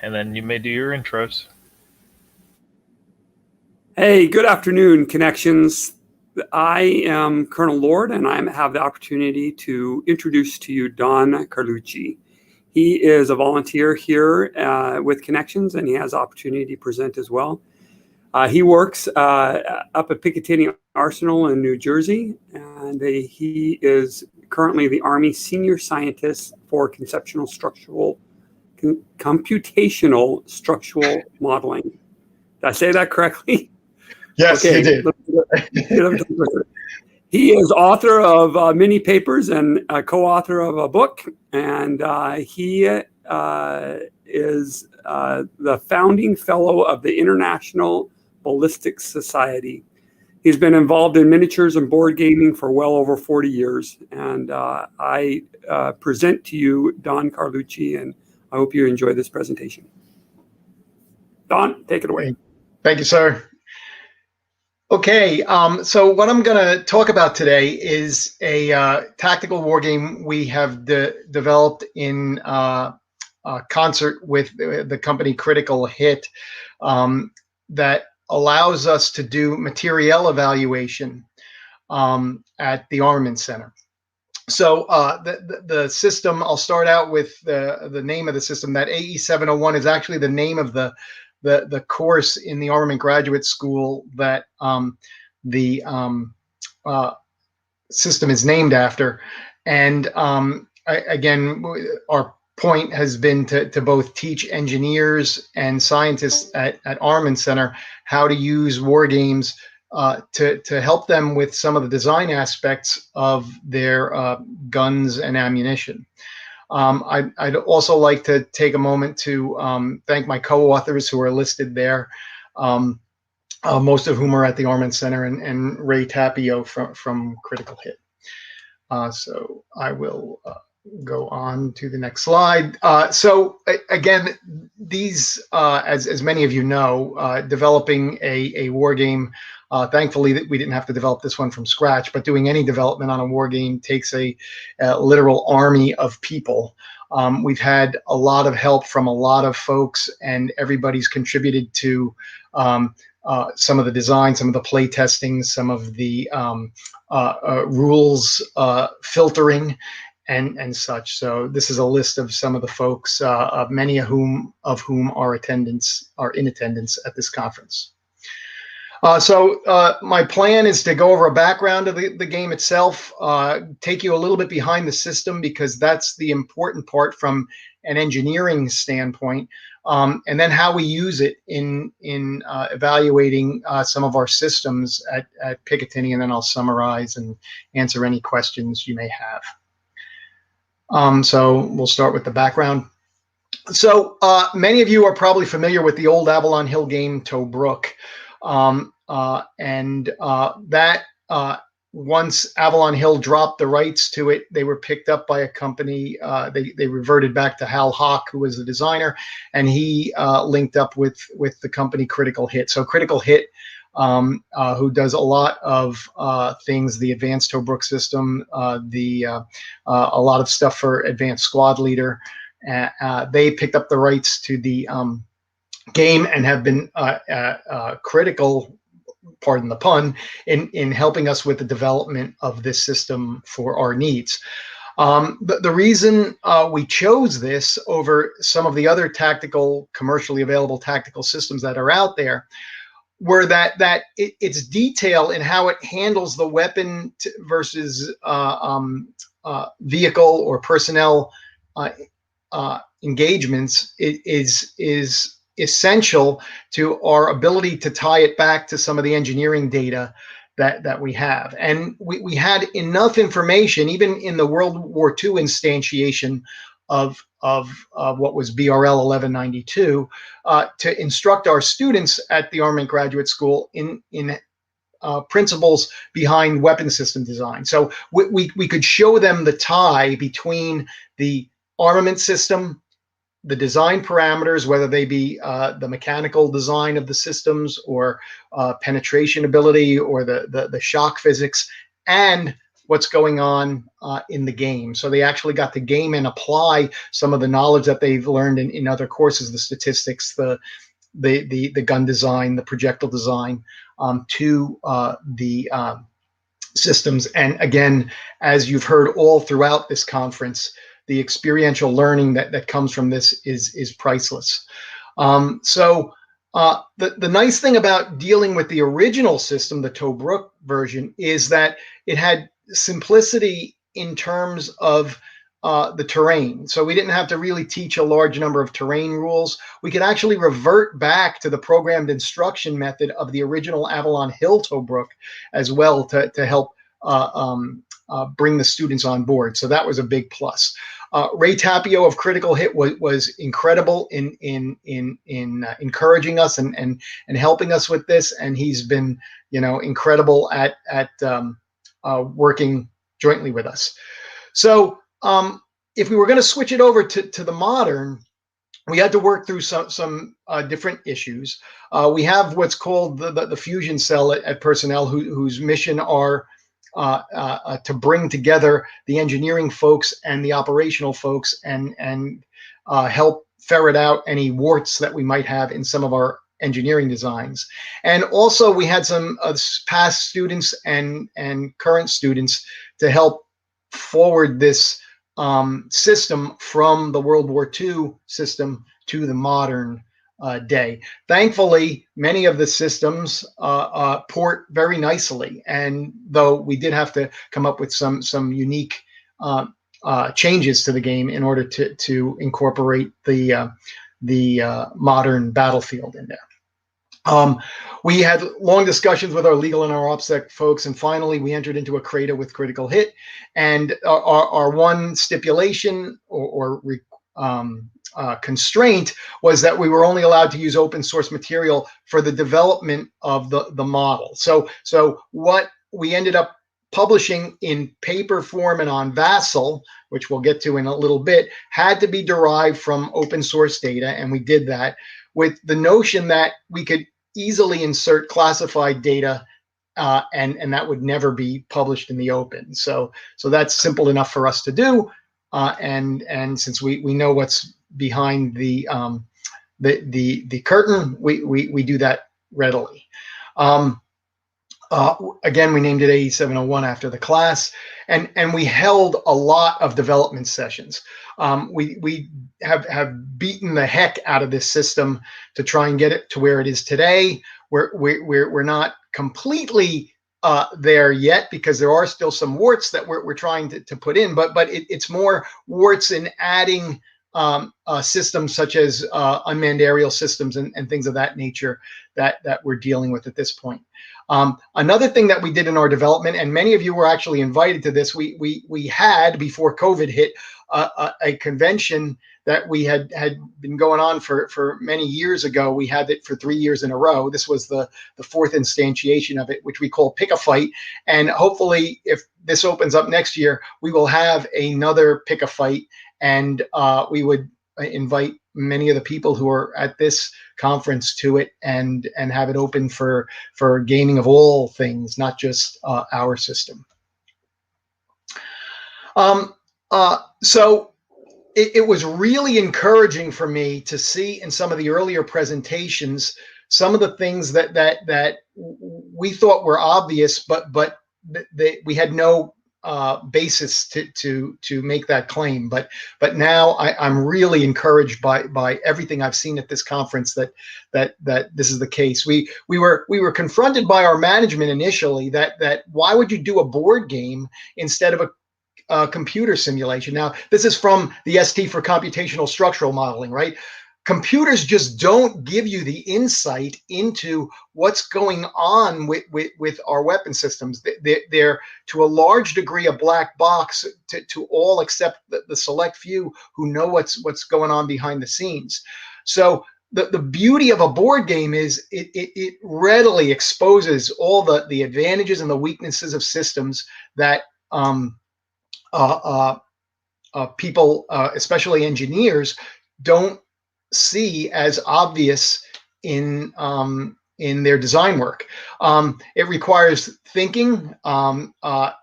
and then you may do your intros. Hey, good afternoon, Connections. I am Colonel Lord, and I have the opportunity to introduce to you Don Carlucci. He is a volunteer here with Connections, and he has the opportunity to present as well. He works up at Picatinny Arsenal in New Jersey, and he is currently the Army Senior Scientist for Computational Structural Modeling. Did I say that correctly? Yes, okay. You did. He is author of many papers and a co-author of a book, and he is the founding fellow of the International Ballistics Society. He's been involved in miniatures and board gaming for well over 40 years, and I present to you Don Carlucci, and I hope you enjoy this presentation. Don, take it away. Thank you, sir. Okay, so what I'm going to talk about today is a tactical war game we have developed in concert with the company Critical Hit that allows us to do materiel evaluation at the Armament Center. So the system, I'll start out with the name of the system. That AE-701 is actually the name of the course in the Armament Graduate School that the system is named after. And again, our point has been to both teach engineers and scientists at Armament Center how to use war games to help them with some of the design aspects of their guns and ammunition. I'd also like to take a moment to thank my co-authors who are listed there, most of whom are at the Armament Center, and Ray Tapio from Critical Hit. So I will go on to the next slide. So again, these, as many of you know, developing a war game, thankfully that we didn't have to develop this one from scratch, but doing any development on a war game takes a literal army of people. We've had a lot of help from a lot of folks, and everybody's contributed to some of the design, some of the play testing, some of the rules filtering, and such. So this is a list of some of the folks, many of whom are in attendance at this conference. So my plan is to go over a background of the game itself, take you a little bit behind the system, because that's the important part from an engineering standpoint, and then how we use it in evaluating some of our systems at Picatinny, and then I'll summarize and answer any questions you may have. So we'll start with the background. So many of you are probably familiar with the old Avalon Hill game, Tobruk. That once Avalon Hill dropped the rights to it, they were picked up by a company. They reverted back to Hal Hawk, who was the designer, and he linked up with the company Critical Hit. So Critical Hit, who does a lot of things, the advanced Tobruk system, a lot of stuff for advanced squad leader. They picked up the rights to the game and have been critical, pardon the pun, in helping us with the development of this system for our needs. The reason we chose this over some of the other commercially available tactical systems that are out there were that its detail in how it handles the weapon versus vehicle or personnel engagements is essential to our ability to tie it back to some of the engineering data that we have. And we had enough information, even in the World War II instantiation of what was BRL 1192, to instruct our students at the Armament Graduate School in principles behind weapon system design. So we could show them the tie between the armament system, the design parameters, whether they be the mechanical design of the systems or penetration ability or the shock physics, and what's going on in the game. So they actually got to game and apply some of the knowledge that they've learned in other courses, the statistics, the gun design, the projectile design, to the systems. And again, as you've heard all throughout this conference, the experiential learning that comes from this is priceless. The nice thing about dealing with the original system, the Tobruk version, is that it had simplicity in terms of the terrain. So we didn't have to really teach a large number of terrain rules. We could actually revert back to the programmed instruction method of the original Avalon Hill Tobruk as well to help bring the students on board. So that was a big plus. Ray Tapio of Critical Hit was incredible in encouraging us and helping us with this, and he's been incredible at working jointly with us. So if we were going to switch it over to the modern, we had to work through some different issues. We have what's called the fusion cell at Personnel, whose mission are to bring together the engineering folks and the operational folks and help ferret out any warts that we might have in some of our engineering designs. And also we had some past students and current students to help forward this system from the World War II system to the modern day. Thankfully, many of the systems port very nicely, and though we did have to come up with some unique changes to the game in order to incorporate the modern battlefield in there. We had long discussions with our legal and our OPSEC folks, and finally we entered into a CRADA with Critical Hit. And our one stipulation or constraint was that we were only allowed to use open source material for the development of the model. So what we ended up publishing in paper form and on Vassal, which we'll get to in a little bit, had to be derived from open source data, and we did that with the notion that we could easily insert classified data and that would never be published in the open. So that's simple enough for us to do. And since we know what's behind the curtain, we do that readily. Again, we named it AE-701 after the class, and we held a lot of development sessions. We have beaten the heck out of this system to try and get it to where it is today. We're not completely there yet, because there are still some warts that we're trying to put in, but it's more warts in adding systems such as unmanned aerial systems and things of that nature that we're dealing with at this point. Another thing that we did in our development, and many of you were actually invited to this, we had, before COVID hit, a convention that we had been going on for many years ago. We had it for 3 years in a row. This was the fourth instantiation of it, which we call Pick a Fight. And hopefully, if this opens up next year, we will have another Pick a Fight, and we would invite many of the people who are at this conference to it and have it open for gaming of all things, not just our system. So it was really encouraging for me to see in some of the earlier presentations some of the things that we thought were obvious, but we had no basis to make that claim. But now I'm really encouraged by everything I've seen at this conference that this is the case. We were confronted by our management initially that why would you do a board game instead of a computer simulation? Now, this is from the ST for computational structural modeling, right? Computers just don't give you the insight into what's going on with our weapon systems. They're to a large degree a black box to all except the select few who know what's going on behind the scenes. So the beauty of a board game is it readily exposes all the advantages and the weaknesses of systems that people, especially engineers, don't see as obvious in in their design work. It requires thinking.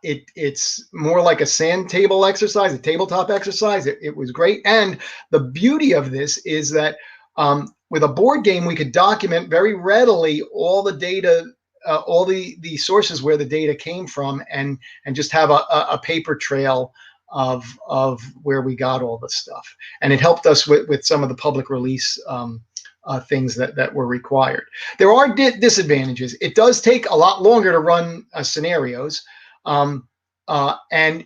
It's more like a sand table exercise, a tabletop exercise. It was great. And the beauty of this is that with a board game, we could document very readily all the data, all the sources where the data came from, and just have a paper trail of where we got all the stuff. And it helped us with some of the public release things that were required. There are disadvantages. It does take a lot longer to run scenarios, and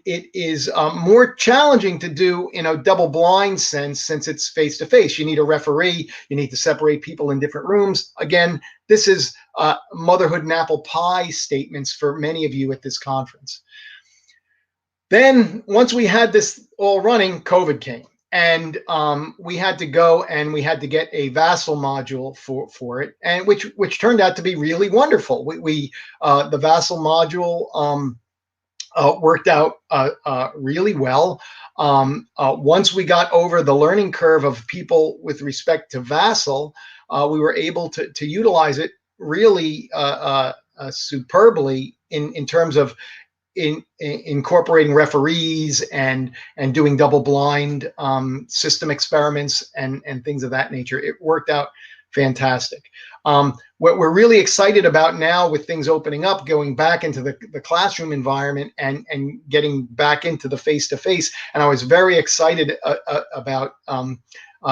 it is more challenging to do in a double blind sense, since it's face to face. You need a referee. You need to separate people in different rooms. Again, this is motherhood and apple pie statements for many of you at this conference. Then once we had this all running, COVID came. And we had to go and we had to get a Vassal module for it, and which turned out to be really wonderful. The Vassal module worked out really well. Once we got over the learning curve of people with respect to Vassal, we were able to utilize it really superbly in terms of incorporating referees and doing double blind system experiments and things of that nature. It worked out fantastic. What we're really excited about now, with things opening up, going back into the classroom environment and getting back into the face-to-face. And I was very excited about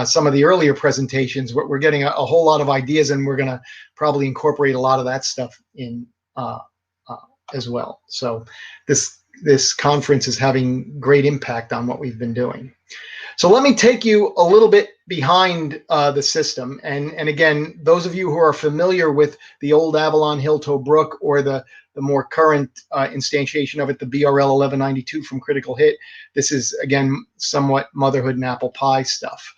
some of the earlier presentations. We're getting a whole lot of ideas, and we're going to probably incorporate a lot of that stuff in as well. So this conference is having great impact on what we've been doing. So let me take you a little bit behind the system. And again, those of you who are familiar with the old Avalon Hill Tobruk, or the more current instantiation of it, the BRL 1192 from Critical Hit, this is, again, somewhat motherhood and apple pie stuff.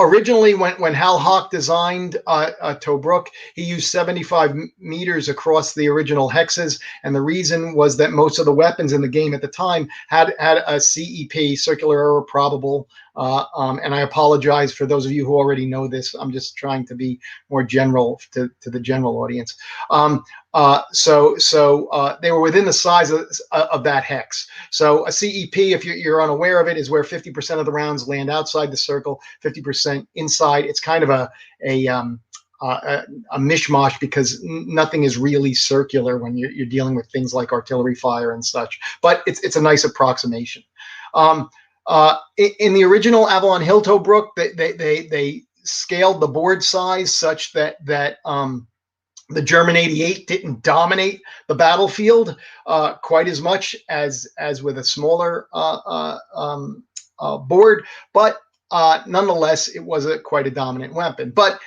Originally, when Hal Hawk designed Tobruk, he used 75 meters across the original hexes, and the reason was that most of the weapons in the game at the time had a CEP, circular error probable. And I apologize for those of you who already know this. I'm just trying to be more general to the general audience. So they were within the size of that hex. So a CEP, if you're unaware of it, is where 50% of the rounds land outside the circle, 50% inside. It's kind of a mishmash, because nothing is really circular when you're dealing with things like artillery fire and such. But it's a nice approximation. In the original Avalon Hill Tobruk, they scaled the board size such that the German 88 didn't dominate the battlefield quite as much as with a smaller board, but nonetheless, it was quite a dominant weapon. But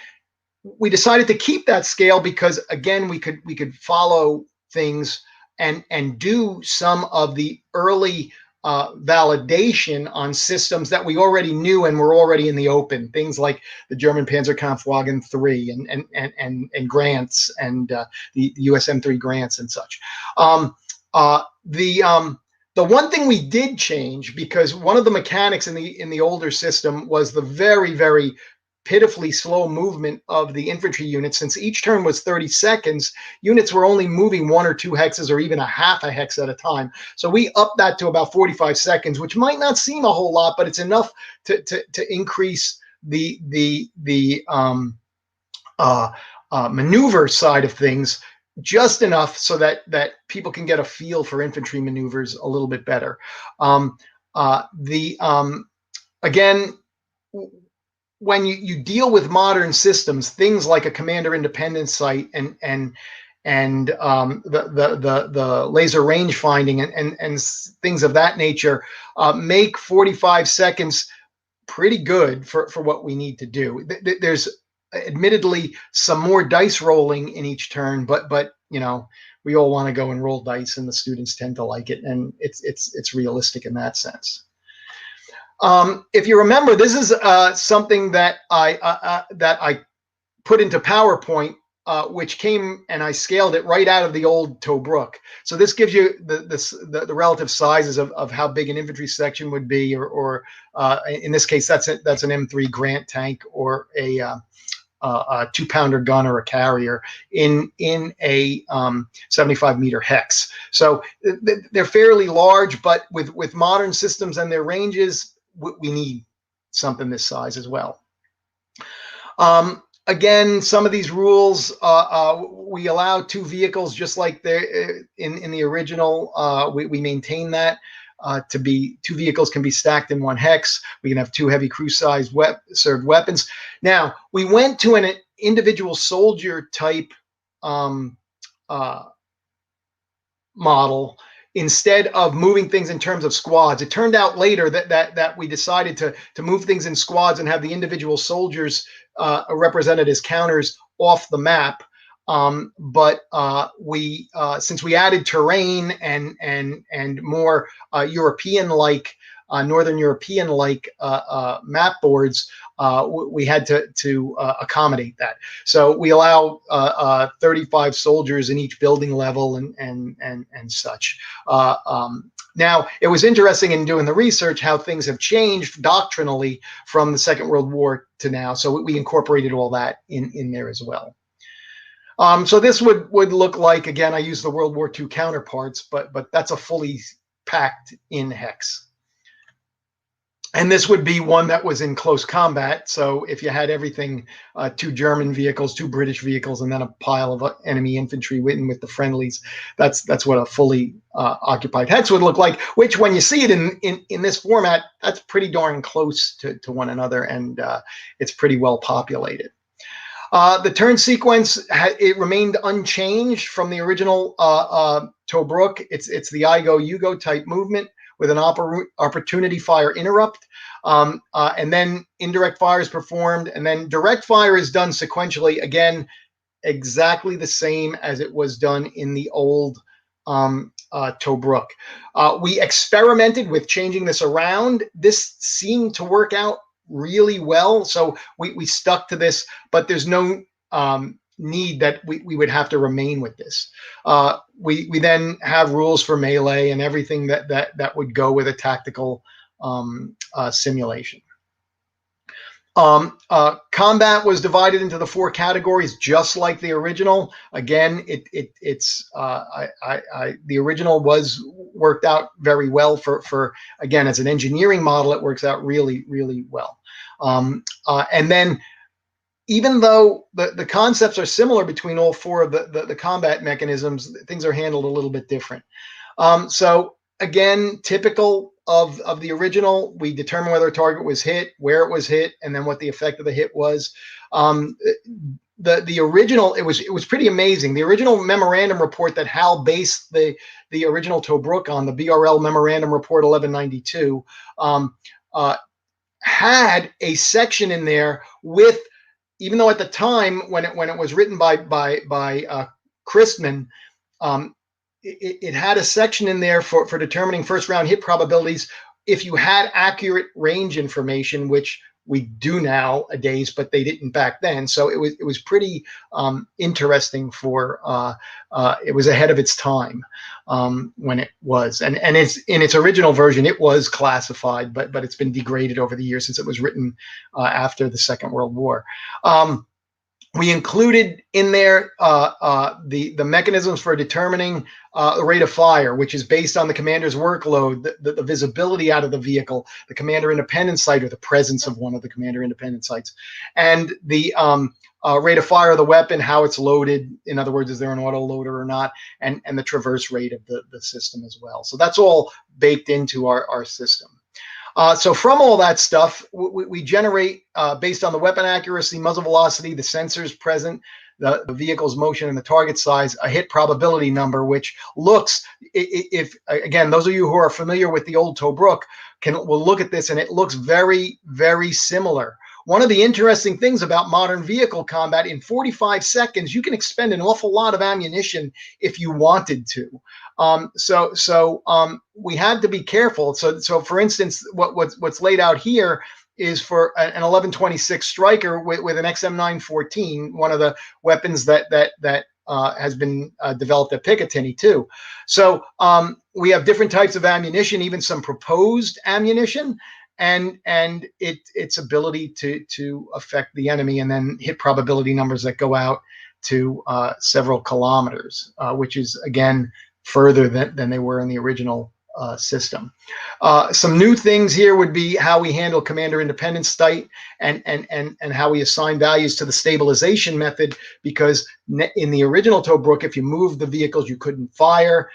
we decided to keep that scale because, again, we could follow things and do some of the early validation on systems that we already knew and were already in the open. Things like the German Panzerkampfwagen 3 and Grants and the USM3 Grants and such. The one thing we did change, because one of the mechanics in the older system was the very, very pitifully slow movement of the infantry units. Since each turn was 30 seconds, units were only moving 1 or 2 hexes, or even a half a hex at a time. So we upped that to about 45 seconds, which might not seem a whole lot, but it's enough to increase the maneuver side of things just enough so that people can get a feel for infantry maneuvers a little bit better. Again, when you deal with modern systems, things like a commander independent sight and the laser range finding and things of that nature make 45 seconds pretty good for what we need to do. There's admittedly some more dice rolling in each turn, but you know, we all want to go and roll dice, and the students tend to like it, and it's realistic in that sense. If you remember, this is something that I put into PowerPoint, which came, and I scaled it right out of the old Tobruk. So this gives you the relative sizes of how big an infantry section would be, or in this case, that's an M3 Grant tank, or a a 2-pounder gun or a carrier in a 75-meter hex. So they're fairly large, but with modern systems and their ranges, we need something this size as well. Again, some of these rules, we allow 2 vehicles just like in the original. We maintain that to be 2 vehicles can be stacked in 1 hex. We can have 2 heavy crew-sized served weapons. Now, we went to an individual soldier type model instead of moving things in terms of squads. It turned out later that we decided to move things in squads and have the individual soldiers represented as counters off the map. But since we added terrain and more European-like, Northern European-like map boards, we had to accommodate that. So we allow 35 soldiers in each building level and such. Now, it was interesting in doing the research how things have changed doctrinally from the Second World War to now. So we incorporated all that in there as well. So this would look like, again, I use the World War II counterparts, but that's a fully packed in hex. And this would be one that was in close combat. So if you had everything, 2 German vehicles, 2 British vehicles, and then a pile of enemy infantry with the friendlies, that's what a fully occupied hex would look like, which when you see it in this format, that's pretty darn close to one another, and it's pretty well populated. The turn sequence, it remained unchanged from the original Tobruk. It's the I go, you go type movement with an opportunity fire interrupt. And then indirect fire is performed. And then direct fire is done sequentially. Again, exactly the same as it was done in the old Tobruk. We experimented with changing this around. This seemed to work out really well, so we stuck to this, but there's no need that we would have to remain with this. We then have rules for melee and everything that would go with a tactical simulation. Combat was divided into the 4 categories, just like the original. Again, the original was worked out very well for again, as an engineering model, it works out really, really well. And then, even though the concepts are similar between all 4 of the combat mechanisms, things are handled a little bit different. So again, typical of the original, we determine whether a target was hit, where it was hit, and then what the effect of the hit was. The original, it was pretty amazing. The original memorandum report that Hal based the original Tobruk on, the BRL Memorandum Report 1192, had a section in there with, even though at the time when it was written by Christman, it had a section in there for determining first round hit probabilities if you had accurate range information, which we do nowadays, but they didn't back then. So it was pretty interesting for it was ahead of its time when it was, and it's in its original version it was classified, but it's been degraded over the years since it was written after the Second World War. We included in there the mechanisms for determining the rate of fire, which is based on the commander's workload, the visibility out of the vehicle, the commander independent sight, or the presence of one of the commander independent sights, and the rate of fire of the weapon, how it's loaded. In other words, is there an auto loader or not, and the traverse rate of the system as well. So that's all baked into our system. So from all that stuff, we generate, based on the weapon accuracy, muzzle velocity, the sensors present, the vehicle's motion, and the target size, a hit probability number, which looks, if again, those of you who are familiar with the old Tobruk will look at this, and it looks very, very similar. One of the interesting things about modern vehicle combat, in 45 seconds, you can expend an awful lot of ammunition if you wanted to. So we had to be careful. So for instance, what's laid out here is for an 1126 Striker with an XM914, one of the weapons that has been developed at Picatinny too. So we have different types of ammunition, even some proposed ammunition. and its ability to affect the enemy, and then hit probability numbers that go out to several kilometers, which is again further than they were in the original system. Some new things here would be how we handle commander independent state, and how we assign values to the stabilization method, because in the original Tobruk, if you moved the vehicles, you couldn't fire.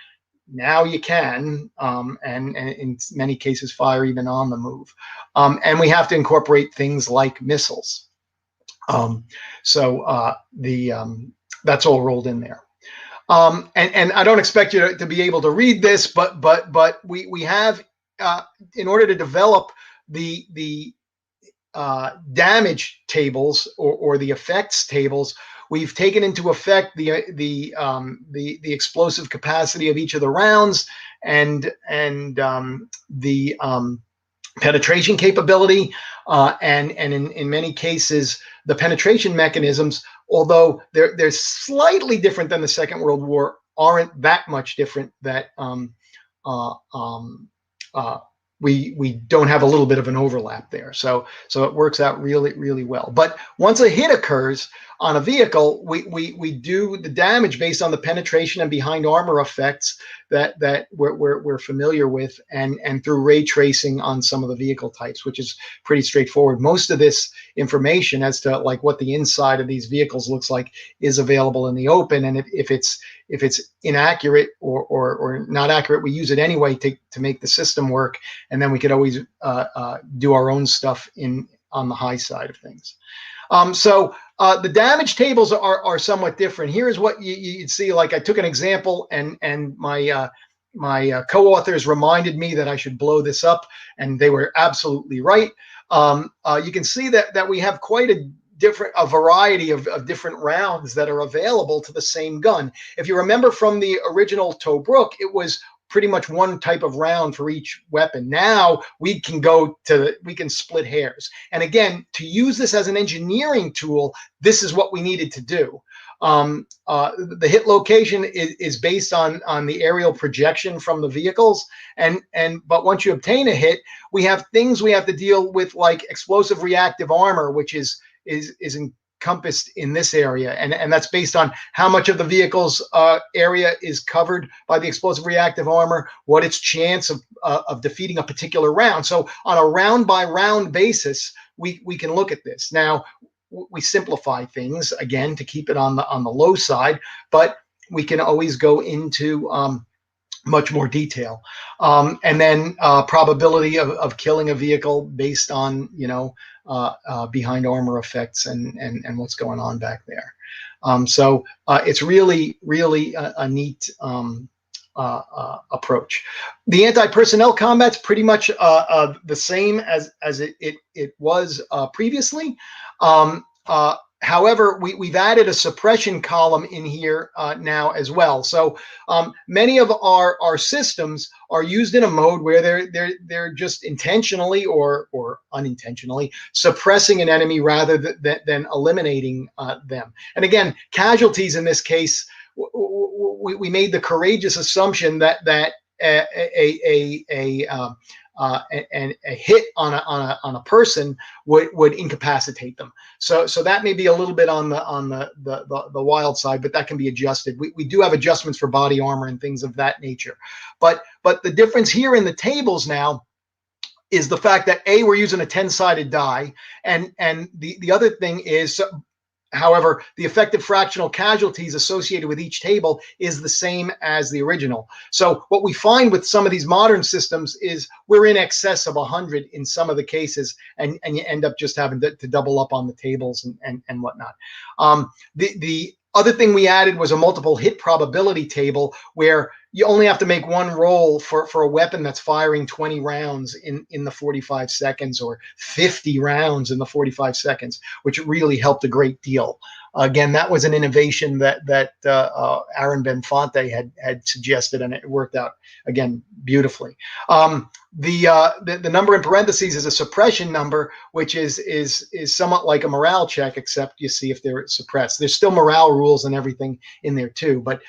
Now you can, and in many cases fire even on the move. And we have to incorporate things like missiles. That's all rolled in there. And I don't expect you to be able to read this, but we have, in order to develop the damage tables or the effects tables, we've taken into effect the explosive capacity of each of the rounds, and the penetration capability, and in many cases the penetration mechanisms, although they're slightly different than the Second World War, aren't that much different that we don't have a little bit of an overlap there. So it works out really well. But once a hit occurs on a vehicle, we do the damage based on the penetration and behind armor effects that we're familiar with, and through ray tracing on some of the vehicle types, which is pretty straightforward. Most of this information as to like what the inside of these vehicles looks like is available in the open, and if it's inaccurate or not accurate, we use it anyway to make the system work, and then we could always do our own stuff on the high side of things. The damage tables are somewhat different. Here's what you'd see. Like, I took an example, and my co-authors reminded me that I should blow this up, and they were absolutely right. You can see that we have quite a variety of different rounds that are available to the same gun. If you remember from the original Tobruk, it was pretty much one type of round for each weapon. Now we can split hairs. And again, to use this as an engineering tool, this is what we needed to do. The hit location is based on the aerial projection from the vehicles, but once you obtain a hit, we have things we have to deal with, like explosive reactive armor, which is encompassed in this area, and that's based on how much of the vehicle's area is covered by the explosive reactive armor, what its chance of defeating a particular round. So on a round by round basis, we can look at this. Now we simplify things again to keep it on the low side, but we can always go into much more detail, and then probability of killing a vehicle based on behind armor effects and what's going on back there. So it's really a neat approach. The anti-personnel combat's pretty much the same as it was previously. However, we've added a suppression column in here now as well. So many of our systems are used in a mode where they're just intentionally or unintentionally suppressing an enemy rather than eliminating them. And again, casualties in this case, we made the courageous assumption that a hit on a person would incapacitate them. So that may be a little bit on the wild side, but that can be adjusted. We do have adjustments for body armor and things of that nature. But the difference here in the tables now is the fact that we're using a 10-sided die, and the other thing is, however, the effective fractional casualties associated with each table is the same as the original. So what we find with some of these modern systems is we're in excess of 100 in some of the cases, and you end up just having to double up on the tables and whatnot. The other thing we added was a multiple hit probability table, where you only have to make one roll for a weapon that's firing 20 rounds in the 45 seconds, or 50 rounds in the 45 seconds, which really helped a great deal. Again, that was an innovation that Aaron Benfante had suggested, and it worked out again beautifully. The number in parentheses is a suppression number, which is somewhat like a morale check, except you see if they're suppressed. There's still morale rules and everything in there too, but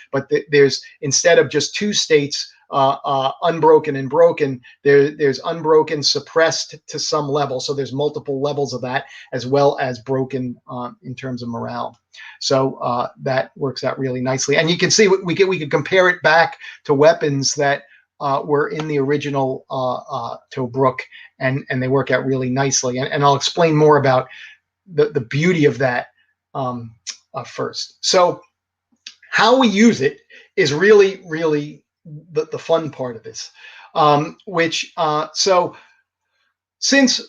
there's, instead of just two states, unbroken and broken. There's unbroken, suppressed to some level. So there's multiple levels of that, as well as broken in terms of morale. So that works out really nicely. And you can see we could compare it back to weapons that were in the original Tobruk, and they work out really nicely. And I'll explain more about the beauty of that first. So how we use it is really, really the fun part of this, so since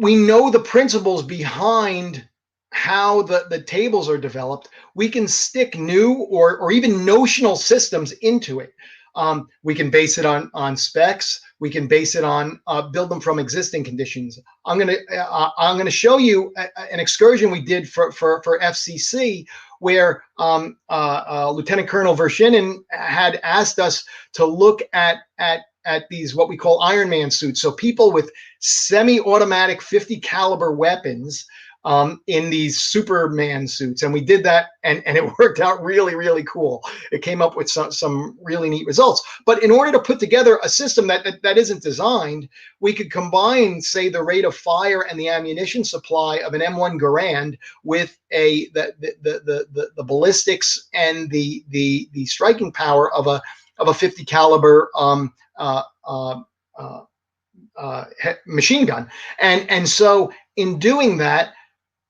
we know the principles behind how the tables are developed, we can stick new or even notional systems into it. We can base it on specs. We can base it on build them from existing conditions. I'm gonna show you an excursion we did for FCC, where Lieutenant Colonel Vershinin had asked us to look at these what we call Iron Man suits. So people with semi-automatic 50 caliber weapons in these Superman suits, and we did that, and it worked out really, really cool. It came up with some really neat results. But in order to put together a system that isn't designed, we could combine, say, the rate of fire and the ammunition supply of an M1 Garand with the ballistics and the striking power of a 50 caliber machine gun, and so in doing that,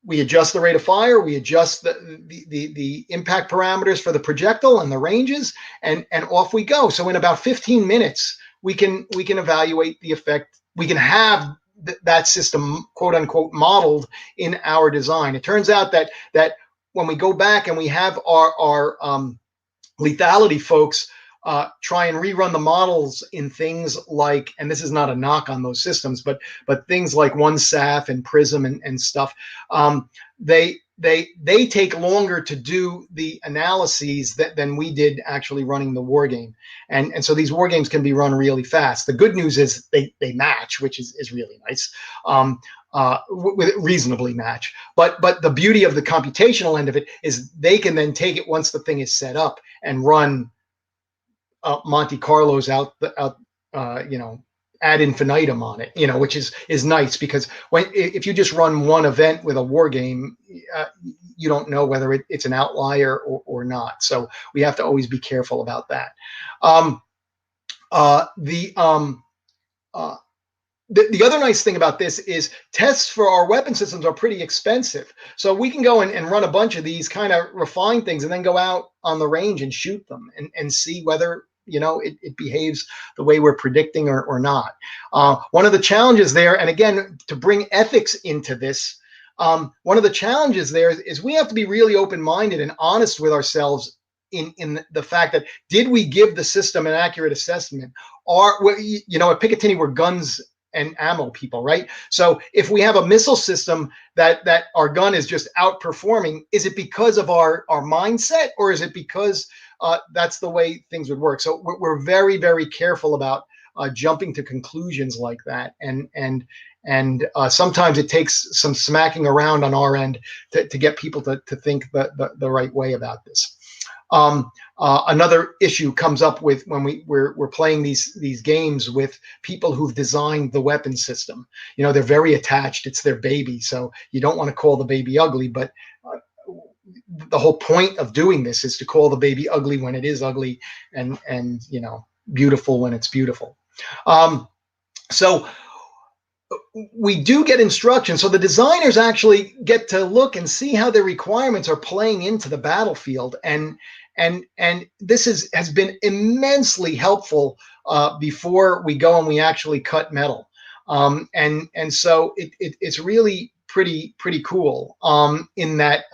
we adjust the rate of fire, we adjust the impact parameters for the projectile and the ranges, and off we go. So in about 15 minutes, we can evaluate the effect. We can have that system, quote unquote, modeled in our design. It turns out that when we go back and we have our lethality folks try and rerun the models in things like, and this is not a knock on those systems, but things like OneSAF and Prism and stuff, they take longer to do the analyses than we did actually running the war game, and so these war games can be run really fast. The good news is they match, which is really nice. Reasonably match, but the beauty of the computational end of it is they can then take it once the thing is set up and run Monte Carlos out ad infinitum on it, which is nice, because if you just run one event with a war game, you don't know whether it's an outlier or not. So we have to always be careful about that. The other nice thing about this is tests for our weapon systems are pretty expensive. So we can go and run a bunch of these kind of refined things and then go out on the range and shoot them and see whether it behaves the way we're predicting or not. One of the challenges there, and again, to bring ethics into this, one of the challenges there is we have to be really open-minded and honest with ourselves in the fact that, did we give the system an accurate assessment? Or, at Picatinny, we're guns and ammo people, right? So if we have a missile system that our gun is just outperforming, is it because of our mindset, or is it because that's the way things would work? So we're very, very careful about jumping to conclusions like that, and sometimes it takes some smacking around on our end to get people to think the right way about this. Another issue comes up with when we're playing these games with people who've designed the weapon system. They're very attached; it's their baby, so you don't want to call the baby ugly, but the whole point of doing this is to call the baby ugly when it is ugly, and beautiful when it's beautiful. So we do get instruction. So the designers actually get to look and see how their requirements are playing into the battlefield, and this has been immensely helpful before we go and we actually cut metal. And so it's really pretty cool in that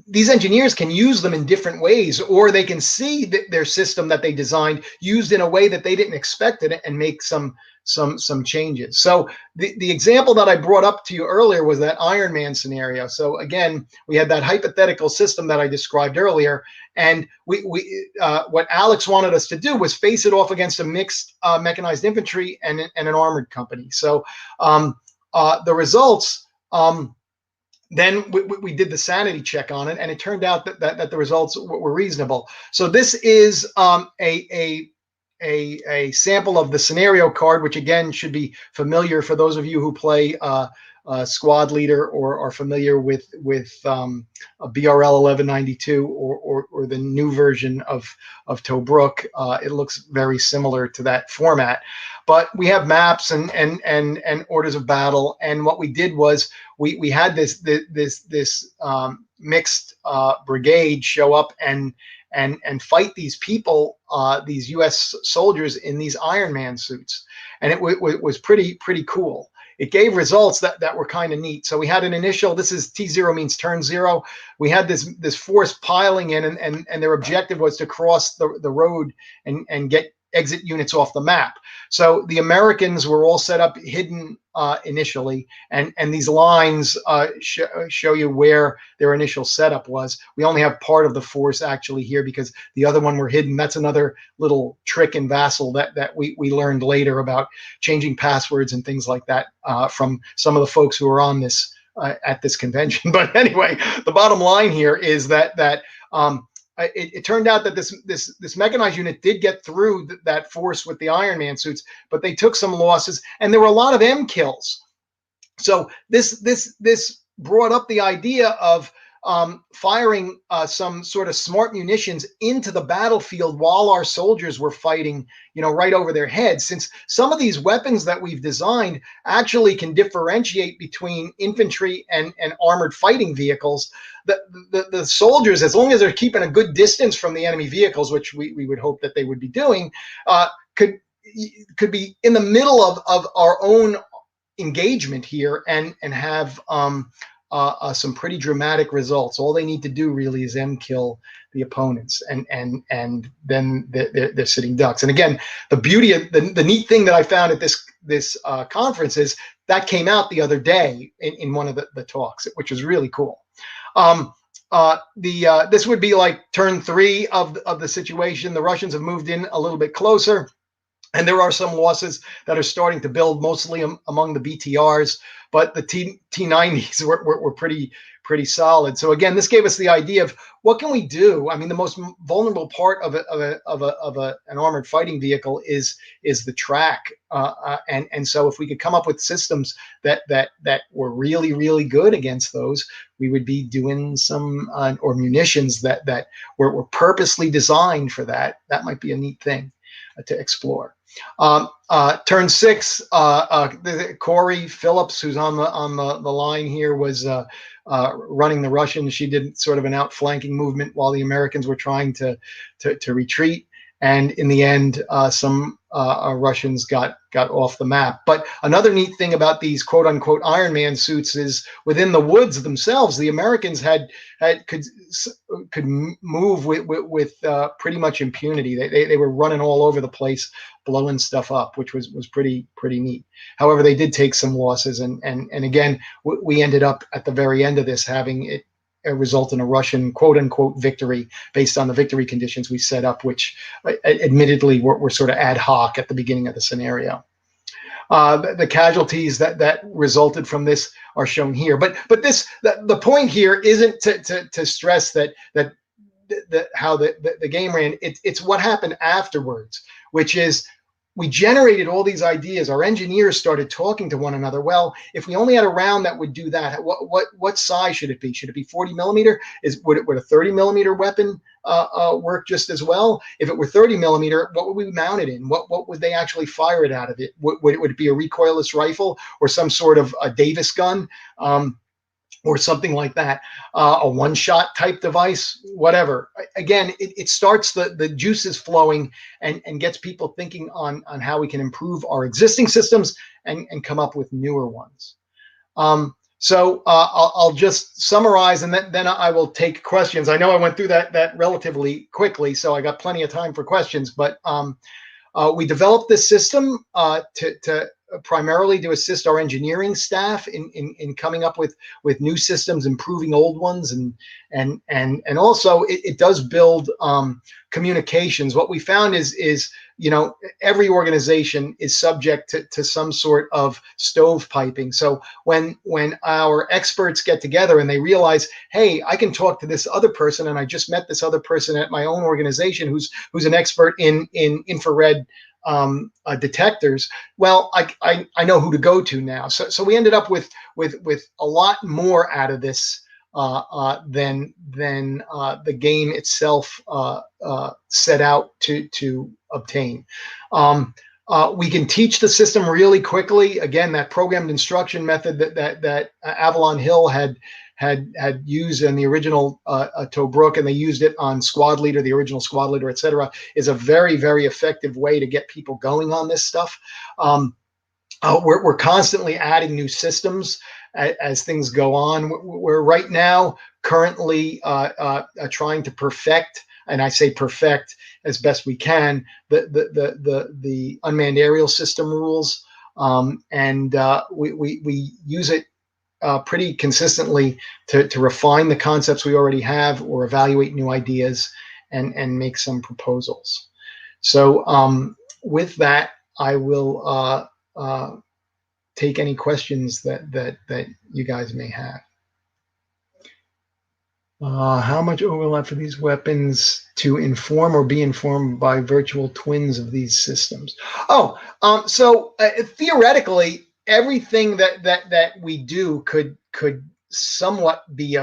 these engineers can use them in different ways, or they can see their system that they designed used in a way that they didn't expect it and make some changes. So the example that I brought up to you earlier was that Iron Man scenario. So again, we had that hypothetical system that I described earlier, and what Alex wanted us to do was face it off against a mixed mechanized infantry and an armored company. So the results then we did the sanity check on it, and it turned out that the results were reasonable. So this is a sample of the scenario card, which again should be familiar for those of you who play Squad Leader or are familiar with a BRL 1192 or the new version of Tobruk. It looks very similar to that format, but we have maps and orders of battle. And what we did was we had this mixed brigade show up and fight these people, these U.S. soldiers in these Iron Man suits, and it was pretty cool. It gave results that were kind of neat. So we had an initial, this is T0 means turn 0. We had this force piling in, and their objective was to cross the road and get exit units off the map. So the Americans were all set up hidden initially, and these lines show you where their initial setup was. We only have part of the force actually here because the other one were hidden. That's another little trick in Vassal that we learned later about changing passwords and things like that from some of the folks who were on this at this convention. But anyway, the bottom line here is that it turned out that this mechanized unit did get through that force with the Iron Man suits, but they took some losses, and there were a lot of M kills. So this brought up the idea of firing some sort of smart munitions into the battlefield while our soldiers were fighting, right over their heads. Since some of these weapons that we've designed actually can differentiate between infantry and armored fighting vehicles, the soldiers, as long as they're keeping a good distance from the enemy vehicles, which we would hope that they would be doing, could be in the middle of our own engagement here and have some pretty dramatic results. All they need to do really is kill the opponents, and then they're sitting ducks. And again, the beauty of the neat thing that I found at this conference is that came out the other day in one of the talks, which was really cool. This would be like turn 3 of the situation. The Russians have moved in a little bit closer, and there are some losses that are starting to build, mostly among the BTRs, but the T90s were pretty solid. So again, this gave us the idea of what can we do. I mean, the most vulnerable part of an armored fighting vehicle is the track, and so if we could come up with systems that were really good against those, we would be doing some or munitions that were purposely designed for that. That might be a neat thing to explore. Turn 6, Corey Phillips, who's on the line here, was running the Russians. She did sort of an outflanking movement while the Americans were trying to retreat, and in the end, some Russians got off the map. But another neat thing about these quote unquote Iron Man suits is within the woods themselves, the Americans could move with pretty much impunity. They were running all over the place, blowing stuff up, which was pretty neat. However, they did take some losses, and again, we ended up at the very end of this having it result in a Russian quote unquote victory based on the victory conditions we set up, which admittedly were sort of ad hoc at the beginning of the scenario. The casualties that resulted from this are shown here, but the point here isn't to stress that how the game ran. It's what happened afterwards, which is we generated all these ideas. Our engineers started talking to one another. Well, if we only had a round that would do that, what size should it be? Should it be 40 millimeter? Would a 30 millimeter weapon work just as well? If it were 30 millimeter, what would we mount it in? What would they actually fire it out of it? Would it be a recoilless rifle or some sort of a Davis gun? Or something like that, a one-shot type device, whatever. Again, it starts the juices flowing and gets people thinking on how we can improve our existing systems and come up with newer ones. So I'll just summarize, and then I will take questions. I know I went through that relatively quickly, so I got plenty of time for questions. But we developed this system to primarily to assist our engineering staff in coming up with new systems, improving old ones, and also it does build communications. What we found is every organization is subject to some sort of stovepiping. So when our experts get together and they realize, hey, I can talk to this other person, and I just met this other person at my own organization who's an expert in infrared detectors. Well, I know who to go to now. So we ended up with a lot more out of this than the game itself set out to obtain. We can teach the system really quickly. Again, that programmed instruction method that Avalon Hill had used in the original Tobruk, and they used it on Squad Leader, the original Squad Leader, etc., is a very, very effective way to get people going on this stuff. We're constantly adding new systems as things go on. We're right now currently trying to perfect, and I say perfect as best we can, the unmanned aerial system rules, and we use it pretty consistently to refine the concepts we already have, or evaluate new ideas and make some proposals. So with that, I will take any questions that you guys may have. How much overlap for these weapons to inform or be informed by virtual twins of these systems? So theoretically, everything that we do could somewhat be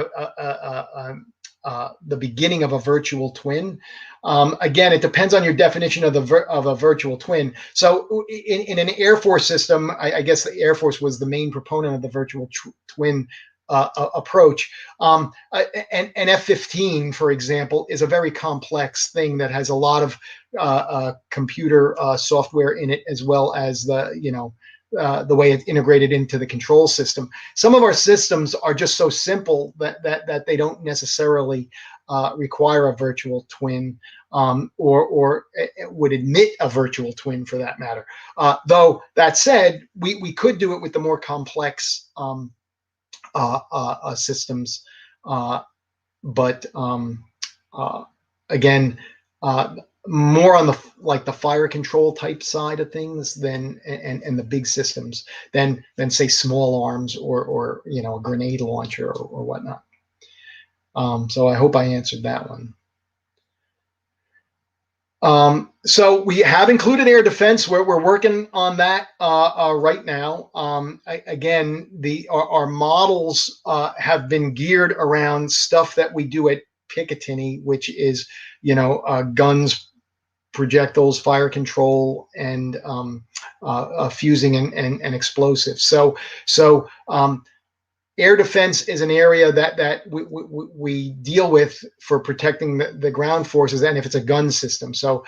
the beginning of a virtual twin. Again, it depends on your definition of a virtual twin. So in an Air Force system, I guess the Air Force was the main proponent of the virtual twin approach. An F-15, for example, is a very complex thing that has a lot of computer software in it, as well as the way it's integrated into the control system. Some of our systems are just so simple that they don't necessarily require a virtual twin, or would admit a virtual twin for that matter. Though that said, we could do it with the more complex systems, but again, more on the fire control type side of things than and the big systems than say small arms or a grenade launcher or whatnot. So I hope I answered that one. So we have included air defense. We're working on that right now. Again, our models have been geared around stuff that we do at Picatinny, which is guns, projectiles, fire control, and fusing and explosives. So air defense is an area that we deal with for protecting the ground forces, and if it's a gun system. So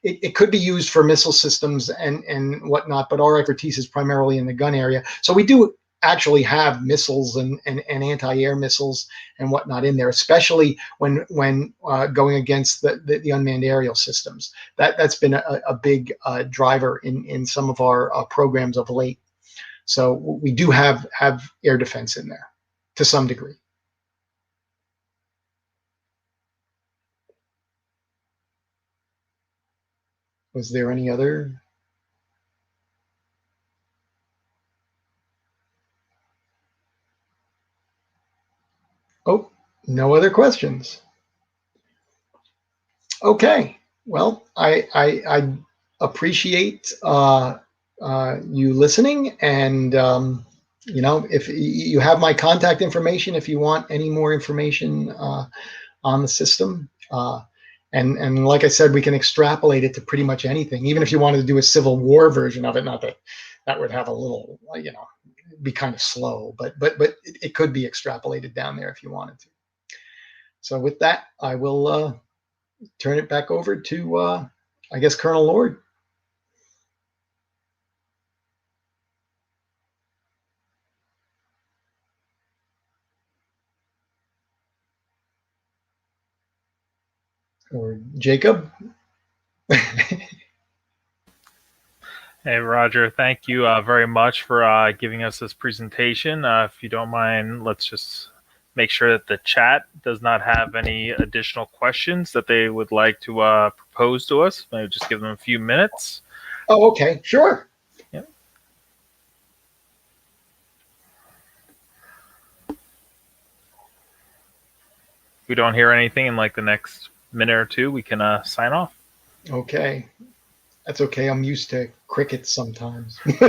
it could be used for missile systems and whatnot, but our expertise is primarily in the gun area. So we do actually have missiles and anti-air missiles and whatnot in there, especially when going against the unmanned aerial systems. That's been a big driver in some of our programs of late. So we do have air defense in there to some degree. Was there any other? Oh, no other questions. Okay. Well, I appreciate you listening, and if you have my contact information, if you want any more information on the system, and like I said, we can extrapolate it to pretty much anything. Even if you wanted to do a Civil War version of it, not that would have a little, be kind of slow, but it could be extrapolated down there if you wanted to. So with that, I will turn it back over to I guess Colonel Lord. Or Jacob. Hey, Roger, thank you very much for giving us this presentation. If you don't mind, let's just make sure that the chat does not have any additional questions that they would like to propose to us. Maybe just give them a few minutes. Oh, okay, sure. Yep. If we don't hear anything in like the next minute or two, we can sign off. Okay. That's okay. I'm used to crickets sometimes. If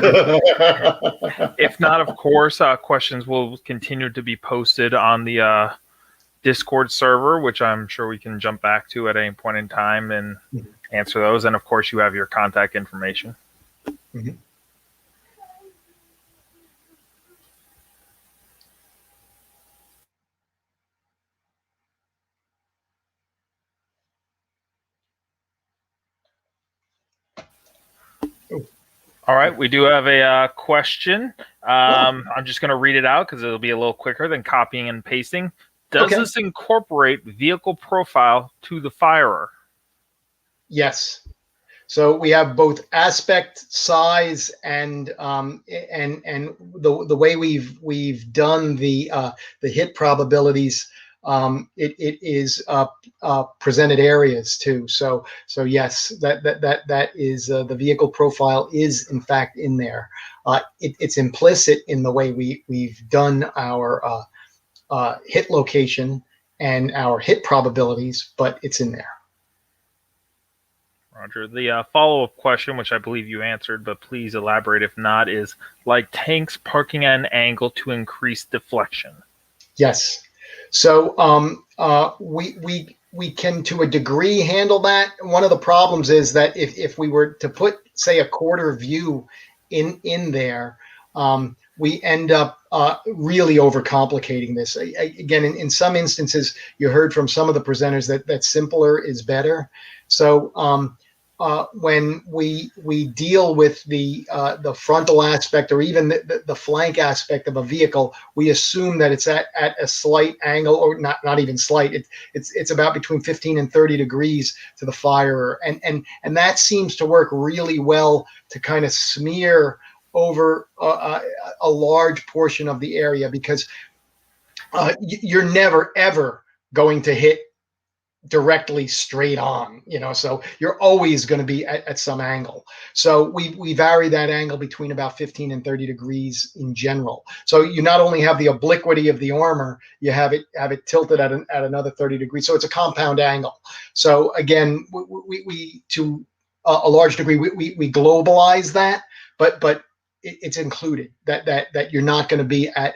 not, of course, questions will continue to be posted on the Discord server, which I'm sure we can jump back to at any point in time and answer those. And of course, you have your contact information. Mhm. All right, we do have a question. I'm just going to read it out because it'll be a little quicker than copying and pasting. Does Okay. this incorporate vehicle profile to the firer? Yes. So we have both aspect, size, and the way we've done the hit probabilities. It is presented areas too. So yes, that is the vehicle profile is in fact in there. It's implicit in the way we've done our hit location and our hit probabilities, but it's in there. Roger. The follow-up question, which I believe you answered, but please elaborate if not, is like tanks parking at an angle to increase deflection. Yes. So we can to a degree handle that. One of the problems is that if we were to put, say, a quarter view in there, we end up really overcomplicating this. Again, in some instances, you heard from some of the presenters that simpler is better. So when we deal with the frontal aspect or even the flank aspect of a vehicle, we assume that it's at a slight angle, or not even slight. It's about between 15 and 30 degrees to the firer, and that seems to work really well to kind of smear over a large portion of the area, because you're never ever going to hit directly straight on, so you're always going to be at some angle. So we vary that angle between about 15 and 30 degrees in general. So you not only have the obliquity of the armor, you have it tilted at another 30 degrees. So it's a compound angle. So again, we to a large degree we globalize that, but it's included that you're not going to be at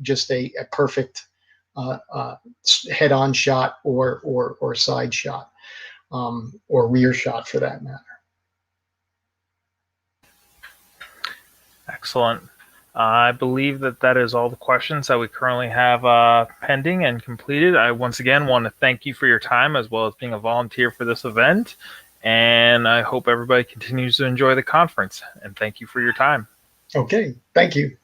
just a perfect head-on shot or side shot, or rear shot for that matter. Excellent. I believe that is all the questions that we currently have pending and completed. I once again want to thank you for your time as well as being a volunteer for this event. And I hope everybody continues to enjoy the conference. And thank you for your time. Okay, thank you.